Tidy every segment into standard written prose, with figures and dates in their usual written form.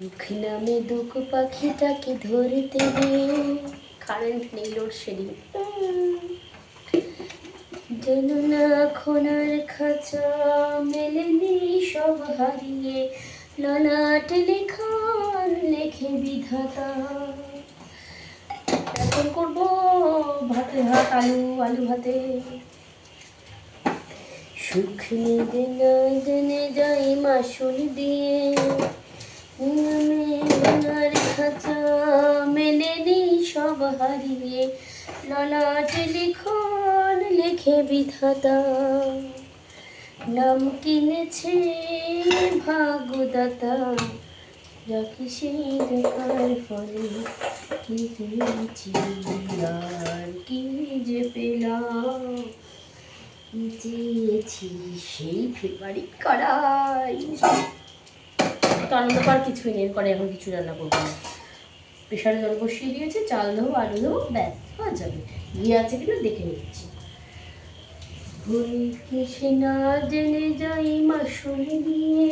দুঃখ নামে দুঃখ পাখিটাকে ধরতে গিয়ে কারেন্ট নেই, লোডশেডিং। যেন না খোনার খাঁচা মেলেনি সব হারিয়ে, ললাট লেখান লেখে বিধাতা। এখন করবো ভাতে ভাত, আলু ভাতে। সুখ নেবে না জেনে যাই মাসুল দিয়ে, খাঁচা মেলেনি সব হারিয়ে, ললাট লিখন লেখে বিধাতা। নাম কিনেছে ভাগ্যদাতা, যাকে সেই দেখার ফলে কি পেয়েছি আর কি যে পেলাম। চেয়েছি সেই ফেভারিট কড়াই। তো আনন্দ পাওয়ার কিছুই নেই, করে এখন কিছু রান্না করবো না। প্রেশারে জল বসিয়ে দিয়েছে, চাল দেবো, আলু দেবো, ব্যাস হয়ে যাবে। ঘি আছে কিনা দেখে নিচ্ছি। ভুল কিসে না জেনে যাই মাসুল দিয়ে,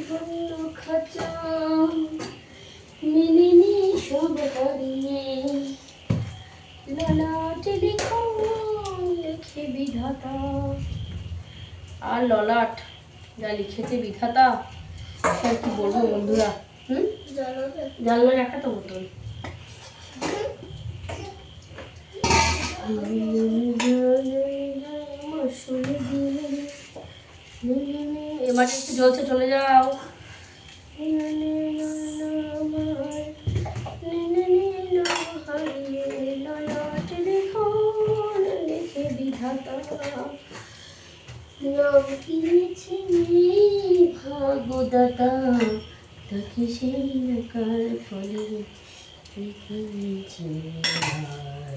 শূন্য খাঁচা মেলেনি সব হারিয়ে, ললাট লেখে বিধাতা। আর ললাট যা লিখেছে বিধাতা, আর কি বলবো বন্ধুরা। জানলার একটা তো বোতল। এবার একটু জলসে চলে যাও। লিখে বিধাতা, নাম কিনেছি ভাগ্যদাতা, তাকে সেই নাকার ফলে লিখেছি আর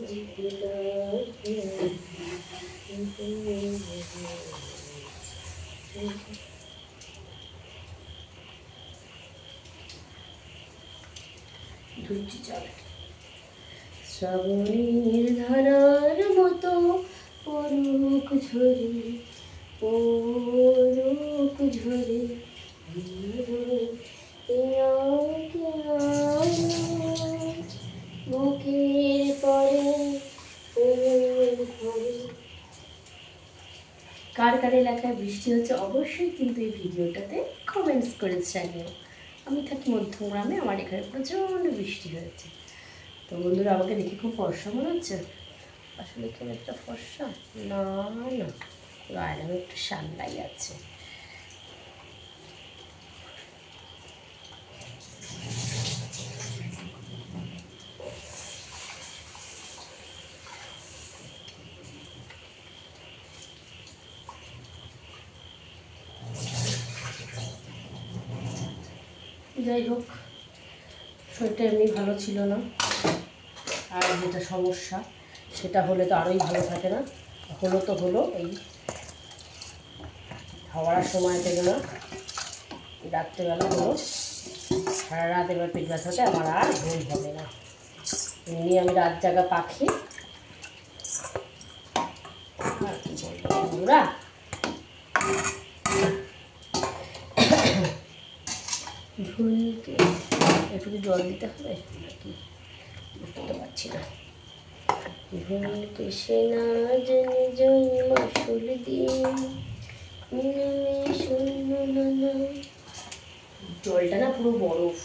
যে পেলাম। ধুচ্ছি চাল। শ্রাবণের ধারার মতো পরুক ঝরে, পরুক ঝরে বুকের পরে। কার কার এলাকায় বৃষ্টি হচ্ছে অবশ্যই কিন্তু এই ভিডিওটাতে কমেন্টস করে জানিও। আমি থাকি মধ্যমগ্রামে, আমার এখানে প্রচণ্ড বৃষ্টি হয়েছে। তো বন্ধুরা, আমাকে দেখে খুব ফর্সা মনে হচ্ছে। আসলে খুব একটা ফর্সা না, গায়ে একটু সান্ডাই আছে। যাই হোক, শরীরটা এমনি ভালো ছিল না, আর যেটা সমস্যা সেটা হলে তো আরোই ভালো থাকে না। হলো তো হলো, এই খাওয়ার সময় পেল না, রাত্রেবেলা হলো, সারা রাত এবার পেট ব্যথাতে আমার আর ঘুম হবে না। এমনি আমি রাত জাগা পাখি, আর কি বলবো বন্ধুরা। ভুলকে একটু জল দিতে হবে নাকি বুঝতে পারছি না। ভুলকে সে না জেনে যাই মাসুল দিয়ে, জলটা না পুরো বরফ।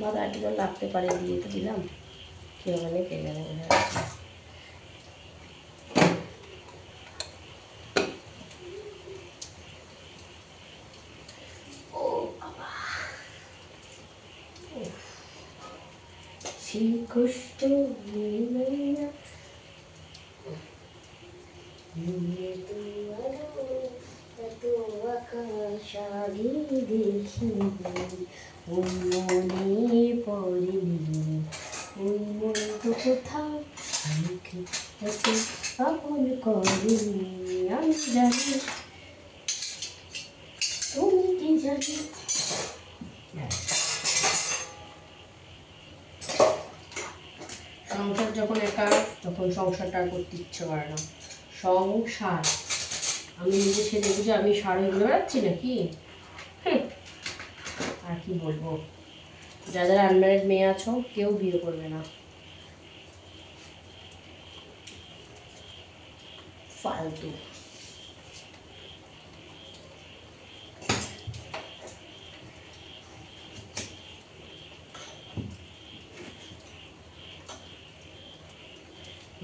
বা একটু জল লাগতে পারে, দিয়ে তো দিলাম, কেউ মানে কে জানে। সেই কষ্ট না এত আকাশ আগে দেখিনি, ওই মনে পড়েনি, ওই মন তো কোথাও আপন করেনি। আমি জানি, তুমি কি জানি। সংসার যখন একা, তখন সংসারটা করতে ইচ্ছে করে না। সংসার আমি নিজে সেজে বুঝে আমি শাড়ি ঘুরে বেড়াচ্ছি নাকি? আর কি বলবো, যারা আনম্যারিড মেয়ে আছো কেউ বিয়ে করবে না, ফালতু।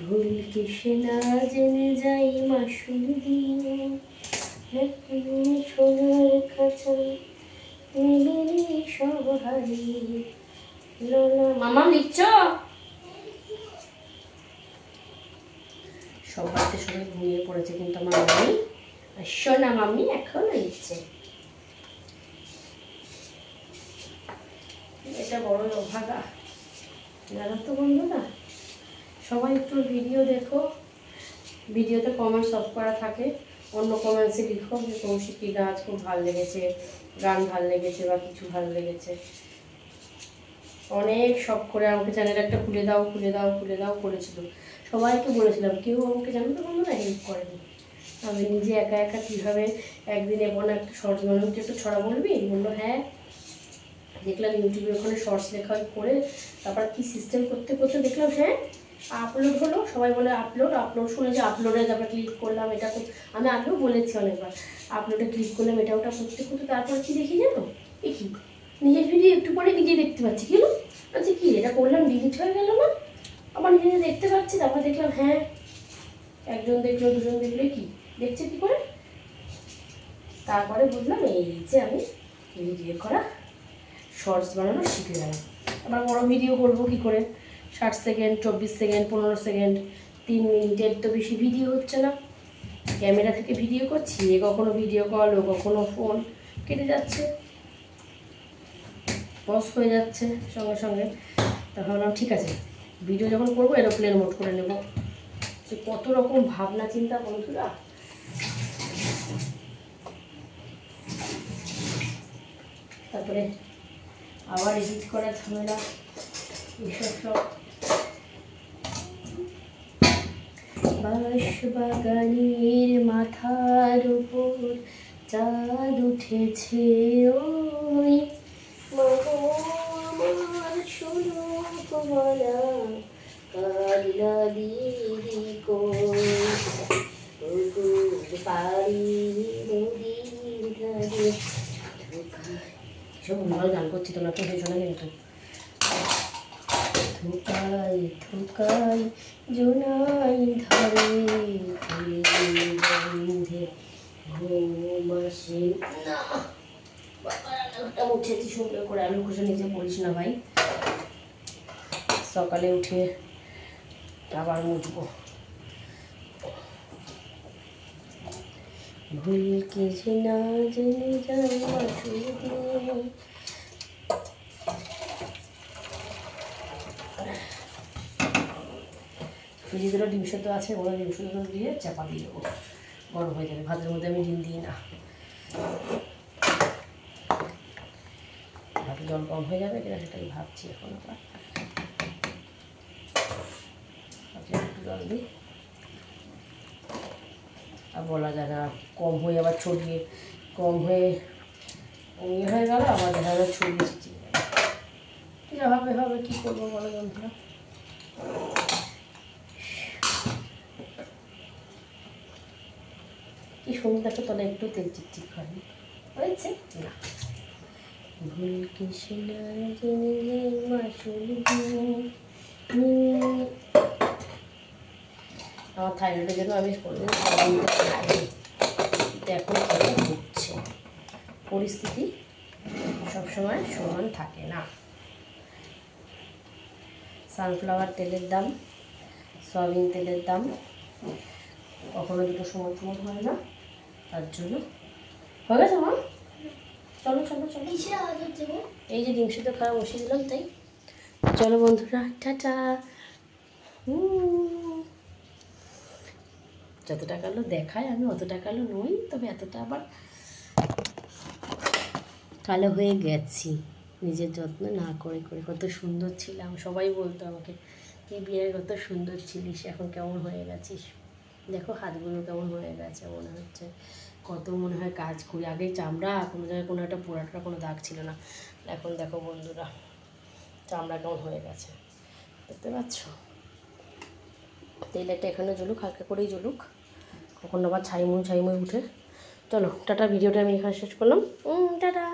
ভুল কিসে না জেনে যাই মাসুল দিয়ে, সোনার কাছে মিলিনি সব হারিয়ে। মামা লিখছ? সব বাড়িতে সবাই ঘুমিয়ে পড়েছে, কিন্তু আমার মামি সোনা মাম্মি এখনো লিখছে। এটা বড় অভাগা। জানো তো বন্ধুরা, সবাই একটু ভিডিও দেখো, ভিডিওতে কমেন্টস অফ করা থাকে, অন্য কমেন্টসে লিখো যে কৌশিকী নাচ খুব ভালো লেগেছে, গান ভালো লেগেছে বা কিছু ভালো লেগেছে। অনেক শখ করে আমাকে চ্যানেল একটা খুলে দাও খুলে দাও খুলে দাও করেছিল, সবাইকে বলেছিলাম, কেউ আমাকে জানো তো বন্ধুরা হেল্প করেনি। আমি নিজে একা একা কীভাবে একদিন এমন একটা শর্টস বানাবো, একটু ছড়া বলবি, বললো হ্যাঁ। দেখলাম ইউটিউবে ওখানে শর্টস লেখা করে, তারপর কি সিস্টেম করতে করতে দেখলাম হ্যাঁ আপলোড হলো। সবাই বলে আপলোড আপলোড, শুনে যে আপলোডে তারপর ক্লিক করলাম, এটা আমি আগেও বলেছি অনেকবার, আপলোডে ক্লিক করলাম, এটা ওটা করতে করতে তারপর কি দেখি জানো, এ কি নিজের ভিডিও একটু পরে নিজেই দেখতে পাচ্ছি, কি আচ্ছা কি এটা করলাম ডিলিট হয়ে গেল না, আবার নিজে দেখতে পাচ্ছি। তারপর দেখলাম হ্যাঁ একজন দেখলো দুজন দেখলো, কি দেখছে কি করে, তারপরে বুঝলাম এই যে আমি ভিডিও করা শর্টস বানানো শিখে গেলাম। আবার বড় ভিডিও করবো কি করে, 60 সেকেন্ড 24 সেকেন্ড 15 সেকেন্ড 3 মিনিটের তো বেশি ভিডিও হচ্ছে না। ক্যামেরা থেকে ভিডিও করছি, এ কখনো ভিডিও কল, ও কখনো ফোন কেটে যাচ্ছে, পজ হয়ে যাচ্ছে সঙ্গে সঙ্গে। তখন ভাবলাম ঠিক আছে, ভিডিও যখন করবো এরোপ্লেন মোড করে নেব। যে কত রকম ভাবনা চিন্তা বন্ধুরা। তারপরে আবার এডিট করার ঝামেলা, এইসব সব। বাঁশবাগানের মাথার উপর চাঁদ উঠেছে, ওই আমার সুরূপ মালা কালিলালি কই পারি নদীর ধারে। সব ভুলভাল গান করছি, তোমরা তো হেসো না কিন্তু। থুকাই থুকাই জোনাই ধরে বন্ধে ঘুম আসে না। বাবা উঠেছি সুন্দর করে, আলু খোসা নিচে পড়িস না ভাই, সকালে উঠে আবার মুছবো। ভুল কিছু না জেনে যাই মাসুল দিয়ে, ফ্রিজে দুটো ডিম সেদ্ধ আছে, ওরা ডিম সেদ্ধ দিয়ে চাপা দিয়ে দেবো, গরম হয়ে যাবে। ভাতের মধ্যে আমি ডিম দিই না, ভাতে জল কম হয়ে যাবে কিনা সেটাই ভাবছি এখন। আবার একটু জল দিই, আর বলা যায় না, কম হয়ে আবার ছড়িয়ে, কম হয়ে ইয়ে হয়ে গেল, আবার দেখা যাবে ছড়িয়ে ছিটিয়ে গেল। যা হবে হবে, কী করবো বলো বন্ধুরা। কি সুন্দর দেখো, তাহলে একটু তেল চিকচিক হয়নি, হয়েছে না। ভুল কিছু না জেনে যাই মাসুল দিয়ে। আমার থাইরয়েডের জন্য আমি কোনোদিন খাইনি, কিন্তু এখন খেতে হচ্ছে। পরিস্থিতি সবসময় সমান থাকে না। সানফ্লাওয়ার তেলের দাম, সয়াবিন তেলের দাম কখনো দুটো সমান সমান হয় না, তার জন্য। হয়ে গেছে মা, চলো চলো চলো, এই যে ডিম সিদ্ধ খাওয়া বসিয়ে দিলাম তাই। চলো বন্ধুরা, টাটা। যতটা কালো দেখায় আমি অতটা কালো নই, তবে এতটা আবার কালো হয়ে গেছি নিজের যত্ন না করে করে। কত সুন্দর ছিলাম, সবাই বলতো আমাকে তুই বিয়ের কত সুন্দর ছিলিস, এখন কেমন হয়ে গেছিস। দেখো হাতগুলো কেমন হয়ে গেছে, মনে হচ্ছে কত মনে হয় কাজ করি। আগে চামড়া কোনো জায়গায় কোনো একটা পোড়াটা কোনো দাগ ছিল না, এখন দেখো বন্ধুরা চামড়া কেমন হয়ে গেছে, দেখতে পাচ্ছ। তেলটা এখানে জ্বলুক, হালকা করেই জ্বলুক, কখন আবার ছাইমুই উঠে। চলো টাটা, ভিডিওটা আমি এখানে শেষ করলাম। টাটা।